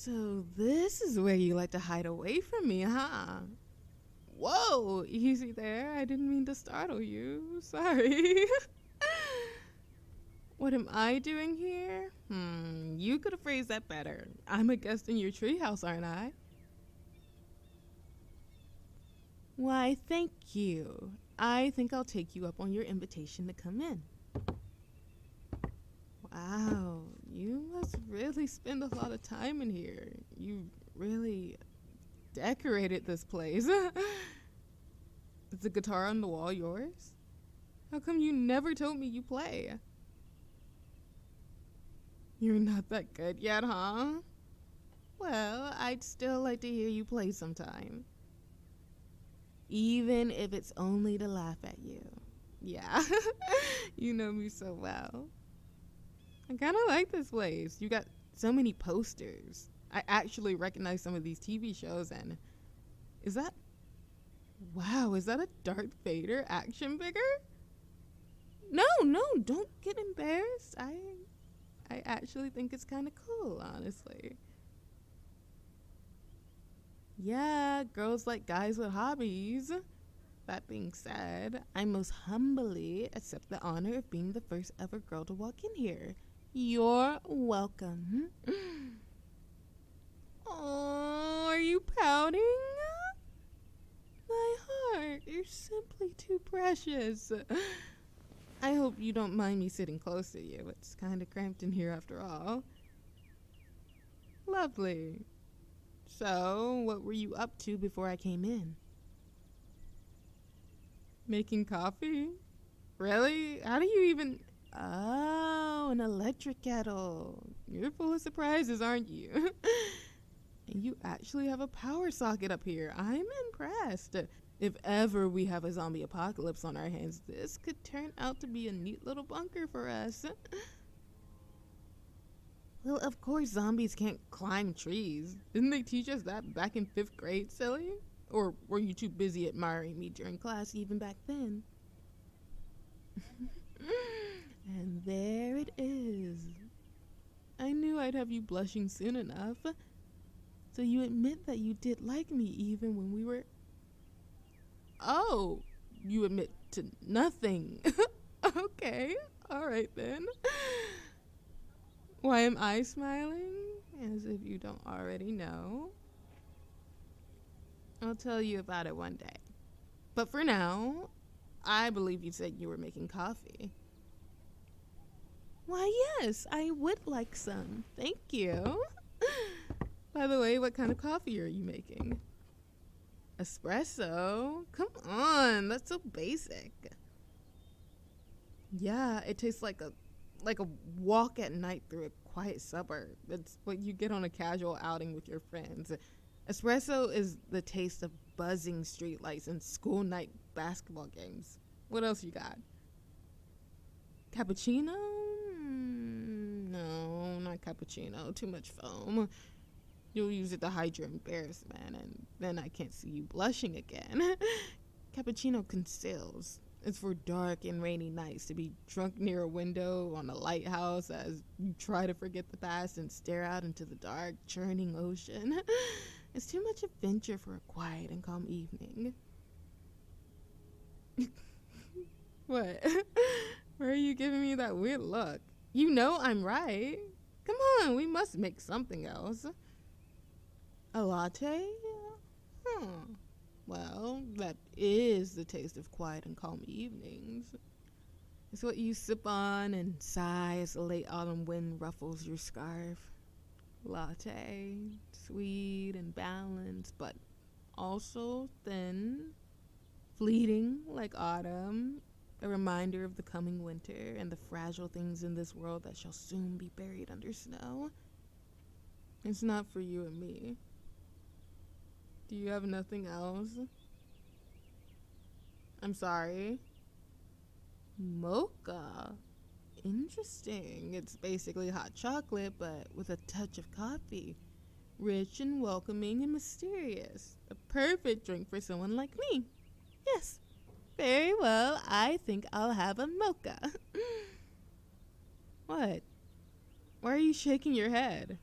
So this is where you like to hide away from me, huh? Whoa, easy there. I didn't mean to startle you. Sorry. What am I doing here? You could have phrased that better. I'm a guest in your treehouse, aren't I? Why, thank you. I think I'll take you up on your invitation to come in. Wow, you must really spend a lot of time in here. You really decorated this place. Is the guitar on the wall yours? How come you never told me you play? You're not that good yet, huh? Well, I'd still like to hear you play sometime. Even if it's only to laugh at you. Yeah, you know me so well. I kind of like this place. You got so many posters. I actually recognize some of these TV shows, and is that a Darth Vader action figure? No, don't get embarrassed. I actually think it's kind of cool, honestly. Yeah, girls like guys with hobbies. That being said, I most humbly accept the honor of being the first ever girl to walk in here. You're welcome. Oh, are you pouting? My heart, you're simply too precious. I hope you don't mind me sitting close to you. It's kind of cramped in here after all. Lovely. So, what were you up to before I came in? Making coffee? Really? How do you even... Oh, an electric kettle. You're full of surprises, aren't you? And you actually have a power socket up here. I'm impressed. If ever we have a zombie apocalypse on our hands, this could turn out to be a neat little bunker for us. Well, of course zombies can't climb trees. Didn't they teach us that back in 5th grade, silly? Or were you too busy admiring me during class even back then? And there it is. I knew I'd have you blushing soon enough. So you admit that you did like me even when we were... Oh, you admit to nothing. Okay, alright then. Why am I smiling? As if you don't already know. I'll tell you about it one day. But for now, I believe you said you were making coffee. Why, yes, I would like some. Thank you. By the way, what kind of coffee are you making? Espresso? Come on, that's so basic. Yeah, it tastes like a walk at night through a quiet suburb. It's what you get on a casual outing with your friends. Espresso is the taste of buzzing streetlights and school night basketball games. What else you got? Cappuccino? No, not cappuccino. Too much foam. You'll use it to hide your embarrassment, and then I can't see you blushing again. Cappuccino conceals. It's for dark and rainy nights to be drunk near a window on a lighthouse as you try to forget the past and stare out into the dark, churning ocean. It's too much adventure for a quiet and calm evening. What? Why are you giving me that weird look? You know I'm right. Come on, we must make something else. A latte? Well, that is the taste of quiet and calm evenings. It's what you sip on and sigh as the late autumn wind ruffles your scarf. Latte, sweet and balanced, but also thin, fleeting like autumn, a reminder of the coming winter and the fragile things in this world that shall soon be buried under snow. It's not for you and me. Do you have nothing else? I'm sorry. Mocha. Interesting. It's basically hot chocolate, but with a touch of coffee. Rich and welcoming and mysterious. A perfect drink for someone like me. Yes. Very well. I think I'll have a mocha. What? Why are you shaking your head?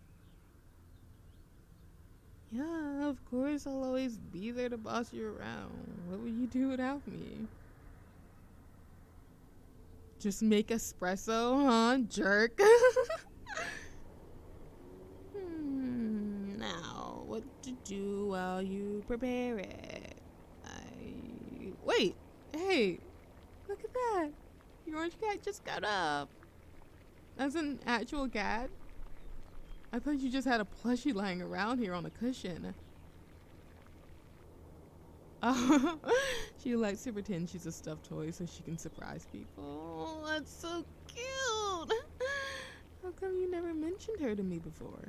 Yeah, of course I'll always be there to boss you around. What would you do without me? Just make espresso, huh, jerk? Now, what to do while you prepare it? Wait, hey, look at that. Your orange cat just got up. That's an actual cat? I thought you just had a plushie lying around here on a cushion. Oh, she likes to pretend she's a stuffed toy so she can surprise people. Oh, that's so cute. How come you never mentioned her to me before?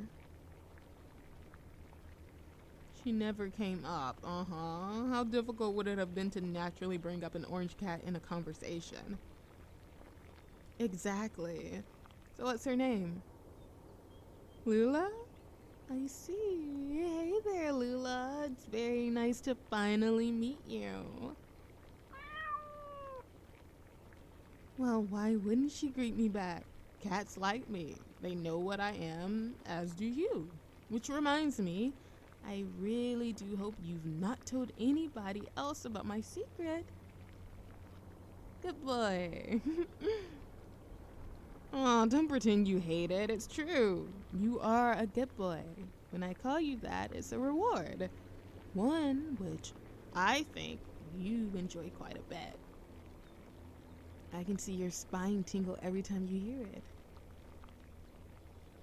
She never came up. How difficult would it have been to naturally bring up an orange cat in a conversation? Exactly. So what's her name? Lula? I see. Hey there, Lula. It's very nice to finally meet you. Well, why wouldn't she greet me back? Cats like me. They know what I am, as do you. Which reminds me, I really do hope you've not told anybody else about my secret. Good boy. Oh, don't pretend you hate it. It's true. You are a good boy. When I call you that, it's a reward. One which I think you enjoy quite a bit. I can see your spine tingle every time you hear it.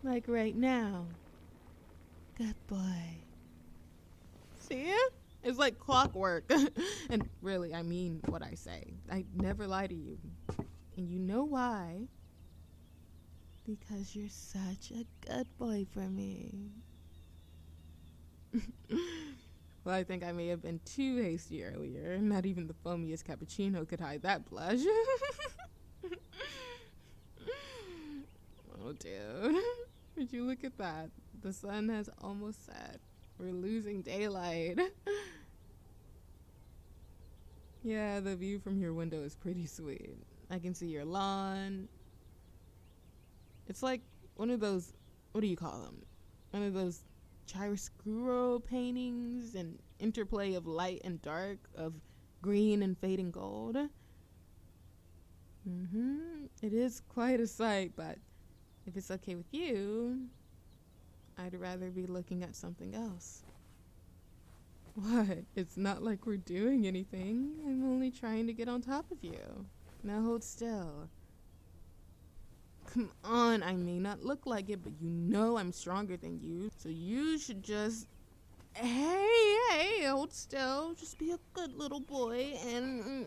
Like right now. Good boy. See it? It's like clockwork. And really, I mean what I say. I never lie to you. And you know why? Because you're such a good boy for me. Well, I think I may have been too hasty earlier. Not even the foamiest cappuccino could hide that blush. Oh, dude. Would you look at that? The sun has almost set. We're losing daylight. Yeah, the view from your window is pretty sweet. I can see your lawn. It's like one of those, what do you call them? One of those chiaroscuro paintings, an interplay of light and dark, of green and fading gold. It is quite a sight, but if it's okay with you, I'd rather be looking at something else. What? It's not like we're doing anything. I'm only trying to get on top of you. Now hold still. Come on, I may not look like it, but you know I'm stronger than you, so you should just... Hey, hold still. Just be a good little boy and...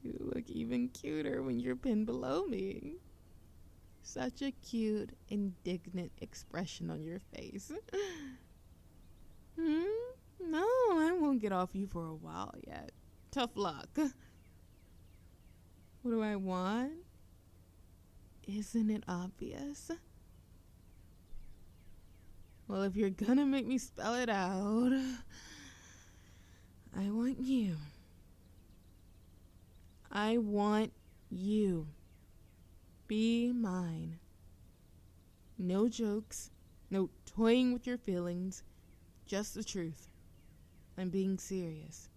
You look even cuter when you're pinned below me. Such a cute, indignant expression on your face. No, I won't get off you for a while yet. Tough luck. What do I want? Isn't it obvious? Well, if you're gonna make me spell it out, I want you. I want you. Be mine. No jokes, no toying with your feelings, just the truth. I'm being serious.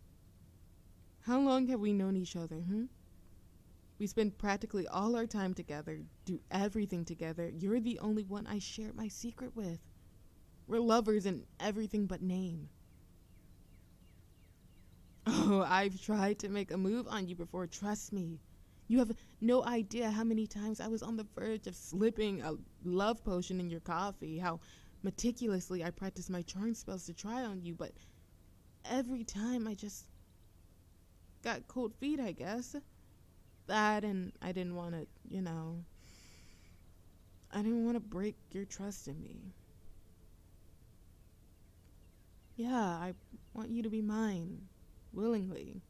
How long have we known each other, We spend practically all our time together, do everything together. You're the only one I share my secret with. We're lovers in everything but name. Oh, I've tried to make a move on you before, trust me. You have no idea how many times I was on the verge of slipping a love potion in your coffee, how meticulously I practiced my charm spells to try on you, but every time I just got cold feet, I guess. That, and I didn't want to, I didn't want to break your trust in me. Yeah, I want you to be mine, willingly.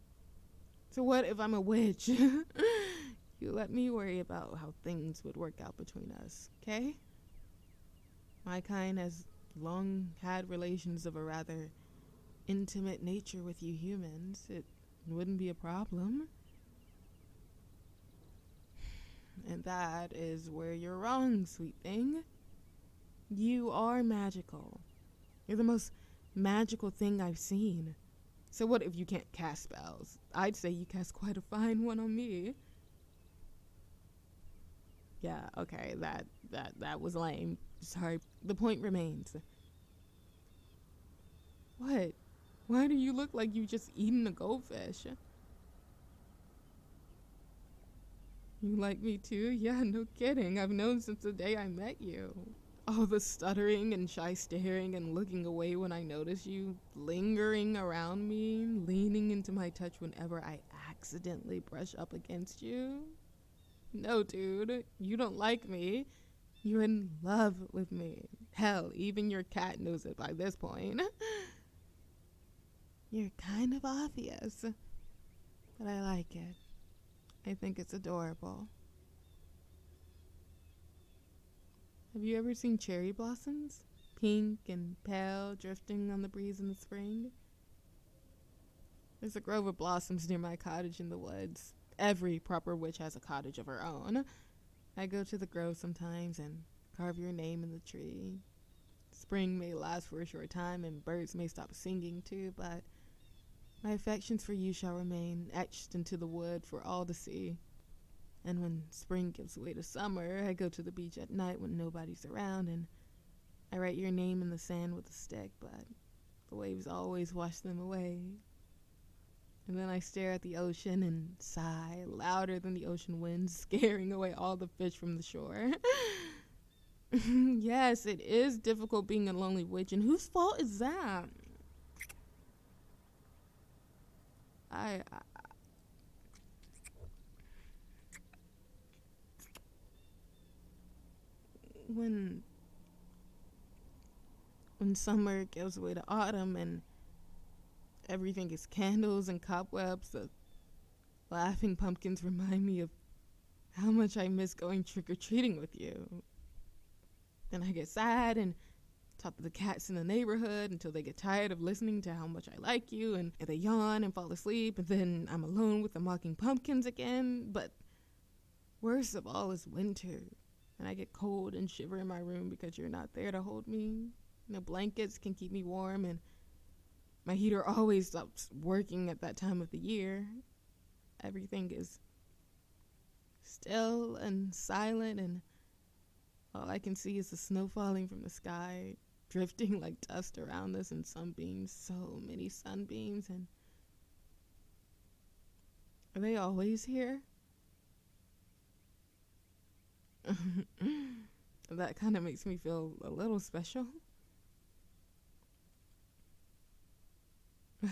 So what if I'm a witch? You let me worry about how things would work out between us, okay? My kind has long had relations of a rather intimate nature with you humans. It wouldn't be a problem. And that is where you're wrong, sweet thing. You are magical. You're the most magical thing I've seen. So what if you can't cast spells? I'd say you cast quite a fine one on me. Yeah, okay, that was lame. Sorry. The point remains. What? Why do you look like you just eaten a goldfish? You like me too? Yeah, no kidding. I've known since the day I met you. All the stuttering and shy staring and looking away when I notice you, lingering around me, leaning into my touch whenever I accidentally brush up against you. No, dude, you don't like me. You're in love with me. Hell, even your cat knows it by this point. You're kind of obvious, but I like it. I think it's adorable. Have you ever seen cherry blossoms? Pink and pale, drifting on the breeze in the spring? There's a grove of blossoms near my cottage in the woods. Every proper witch has a cottage of her own. I go to the grove sometimes and carve your name in the tree. Spring may last for a short time and birds may stop singing too, but my affections for you shall remain etched into the wood for all to see. And when spring gives way to summer, I go to the beach at night when nobody's around and I write your name in the sand with a stick, but the waves always wash them away. And then I stare at the ocean and sigh louder than the ocean winds, scaring away all the fish from the shore. Yes, it is difficult being a lonely witch, and whose fault is that? When summer gives way to autumn and everything is candles and cobwebs, the laughing pumpkins remind me of how much I miss going trick-or-treating with you. Then I get sad and talk to the cats in the neighborhood until they get tired of listening to how much I like you, and they yawn and fall asleep, and then I'm alone with the mocking pumpkins again. But worst of all is winter, and I get cold and shiver in my room because you're not there to hold me. No blankets can keep me warm, and my heater always stops working at that time of the year. Everything is still and silent, and all I can see is the snow falling from the sky, drifting like dust around us in sunbeams, so many sunbeams. And are they always here? That kind of makes me feel a little special. I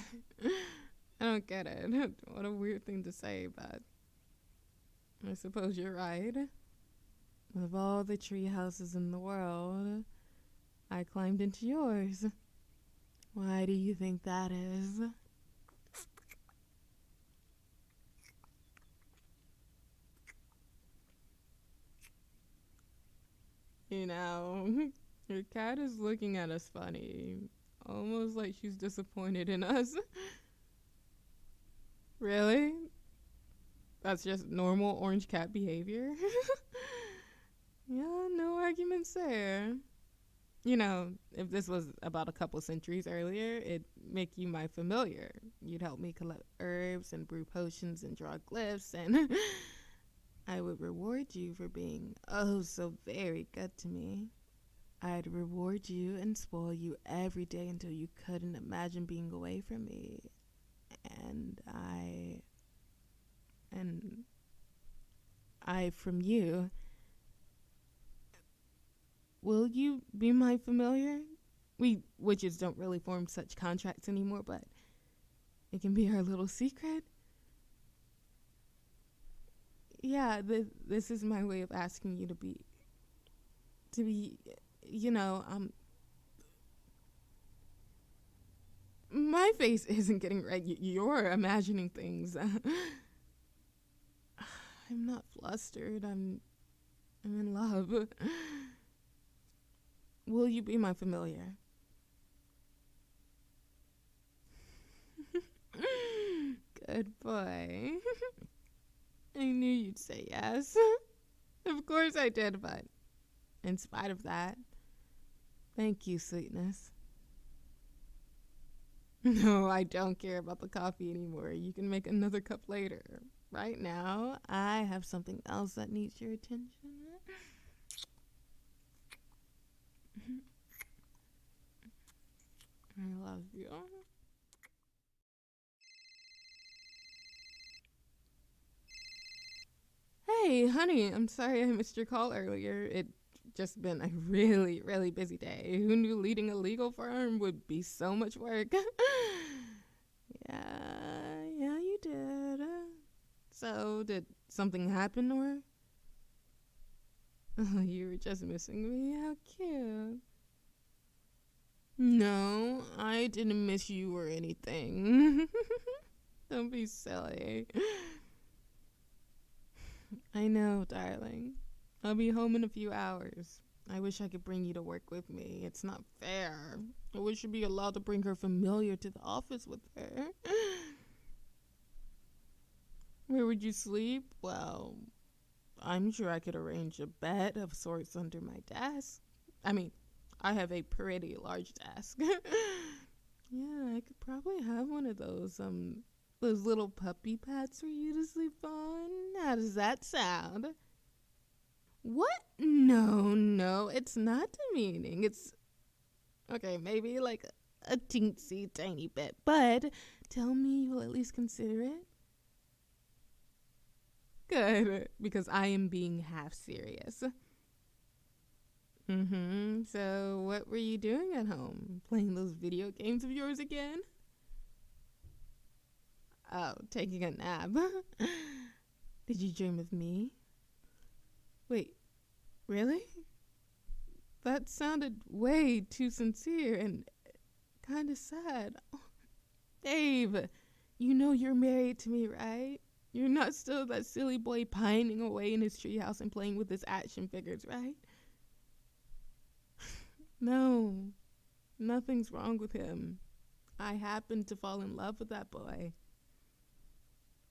don't get it. What a weird thing to say, but I suppose you're right. Of all the tree houses in the world, I climbed into yours. Why do you think that is? You know, your cat is looking at us funny, almost like she's disappointed in us. Really? That's just normal orange cat behavior? Yeah, no arguments there. You know, if this was about a couple centuries earlier, it'd make you my familiar. You'd help me collect herbs and brew potions and draw glyphs, and I would reward you for being oh so very good to me. I'd reward you and spoil you every day until you couldn't imagine being away from me. And I from you. Will you be my familiar? We witches don't really form such contracts anymore, but it can be our little secret. Yeah, this is my way of asking you to be, you know, my face isn't getting red. You're imagining things. I'm not flustered. I'm in love. Will you be my familiar? Good boy. I knew you'd say yes. Of course I did, but in spite of that, thank you, sweetness. No, I don't care about the coffee anymore. You can make another cup later. Right now, I have something else that needs your attention. I love you. Hey, honey, I'm sorry I missed your call earlier. It just been a really, really busy day. Who knew leading a legal firm would be so much work? Yeah, you did. So, did something happen, or? Oh, you were just missing me. How cute. No, I didn't miss you or anything. Don't be silly. I know, darling. I'll be home in a few hours. I wish I could bring you to work with me. It's not fair. I wish you'd be allowed to bring her familiar to the office with her. Where would you sleep? Well, I'm sure I could arrange a bed of sorts under my desk. I mean, I have a pretty large desk. Yeah, I could probably have one of those little puppy pads for you to sleep on. How does that sound? What? No, it's not demeaning. It's okay, maybe like a teensy tiny bit, but tell me you'll at least consider it. Good, because I am being half serious. So, what were you doing at home? Playing those video games of yours again? Oh, taking a nap. Did you dream of me? Wait, really? That sounded way too sincere and kind of sad. Oh, Dave, you know you're married to me, right? You're not still that silly boy pining away in his treehouse and playing with his action figures, right? No, nothing's wrong with him. I happened to fall in love with that boy.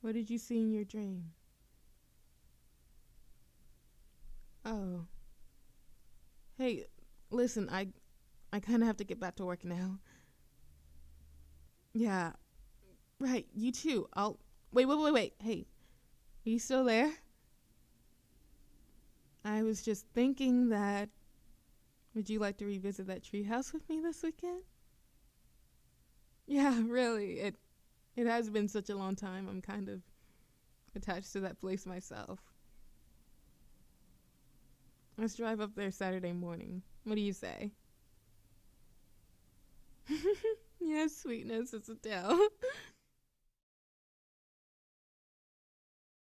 What did you see in your dream? Oh. Hey, listen, I kind of have to get back to work now. Yeah, right, you too. I'll wait. Hey, are you still there? I was just thinking that would you like to revisit that treehouse with me this weekend? Yeah, really. It has been such a long time. I'm kind of attached to that place myself. Let's drive up there Saturday morning. What do you say? Yes, sweetness, it's a deal.